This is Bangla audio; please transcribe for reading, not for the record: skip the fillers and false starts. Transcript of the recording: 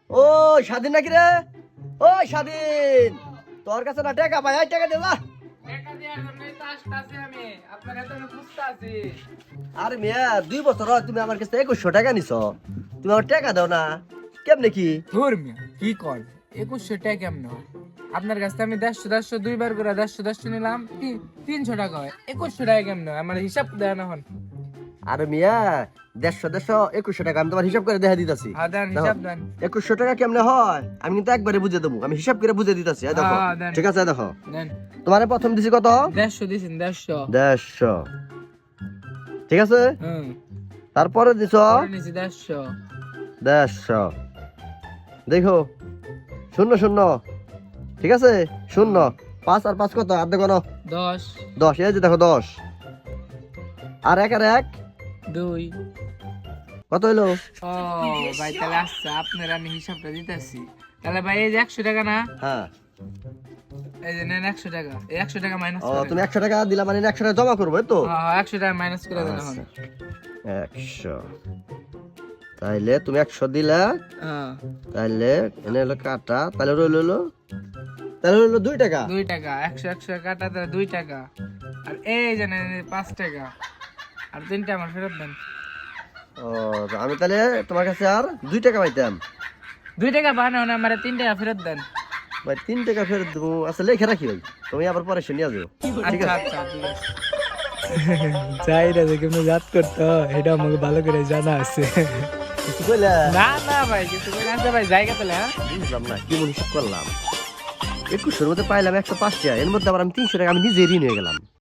ও স্বাধীন নাকি রে? ও স্বাধীন, তোর কাছে না টাকা ভাই, টাকা দে না। টাকা দেওয়ার জন্যই তো আসতাছি আমি, আপনার এত আমি খুঁজতাছি। আরে মিয়া 2 বছর হয় তুমি আমার কাছে 2100 টাকা নিছো, তুমি আমার টাকা দাও না কেমনে কি? ধুর মিয়া, কি কর 2100 টাকা কেমন হয়? আপনার কাছ থেকে আমি 150 দুইবার করে 150 নিলাম, 300 টাকা হয়। 2100 টাকা কেমন হয়? আমার হিসাব দেন এখন। আরে মিয়া 150 টাকা আমি তোমার হিসাব করে দেখা দিতেছি। হ্যাঁ দেন, হিসাব দেন। 2100 টাকা কেমনে হয় আমি কিন্তু একবারে বুঝে দেবো, আমি হিসাব করে বুঝে দিতেছি। দেখো হ্যাঁ, দেন। ঠিক আছে, দেখো দেন। তোমার প্রথম দিছি কত? 150 দিছেন, 150। 150, ঠিক আছে। হুম। তারপরে দিছ পরে নিছি 150। 150, দেখো 0 0, ঠিক আছে 0 5 আর 5 কত? আর দেখো না 10 10, এই যে দেখো 10 আর 1 আর 1 2। কত হইলো? ও ভাই, তাহলে আচ্ছা আপনার আমি হিসাবটা দিতেছি। তাহলে ভাই এই যে 100 টাকা না, হ্যাঁ। এই যে নেন 100 টাকা। এই 100 টাকা মাইনাস ও করেন। তুমি 100 টাকা দিলা মানে 100 টাকা জমা করবো, এই তো? হ্যাঁ, 100 টাকা মাইনাস করে দেন এখন। 100, তাইলে তুমি 100 দিলা, হ্যাঁ, তাইলে এনে হলো কাটা, তাহলে রইলো 2 টাকা। 2 টাকা। 100 100 কাটা তাহলে 2 টাকা। আর এই যে নেন 5 টাকা। আর 3টা আমার ফেরত দেন। ও আমি তাহলে তোমার কাছে আর 2 টাকা পাইতাম। 2 টাকা বানাও না, আমার 3 টাকা ফেরত দেন। ভাই 3 টাকা ফেরত দেবো, আচ্ছা লিখে রাখি ভাই, তুমি আবার পরে শুনিয়া যাও। ঠিক আচ্ছা আছে। আচ্ছা, ঠিক আছে। চাইরা যে কেমন জাত করতো এটা আমাকে ভালো করে জানা আছে। কিছু কইলা? না না ভাই, কিছু করে আছে ভাই, জায়গা তাহলে। হ্যাঁ, বুঝলাম না কি মনে হিসাব করলাম। 2100 মধ্যে পাইলাম 105 টাকা, এর মধ্যে আবার আমি 300 টাকা আমি নিজে ঋণ হয়ে গেলাম।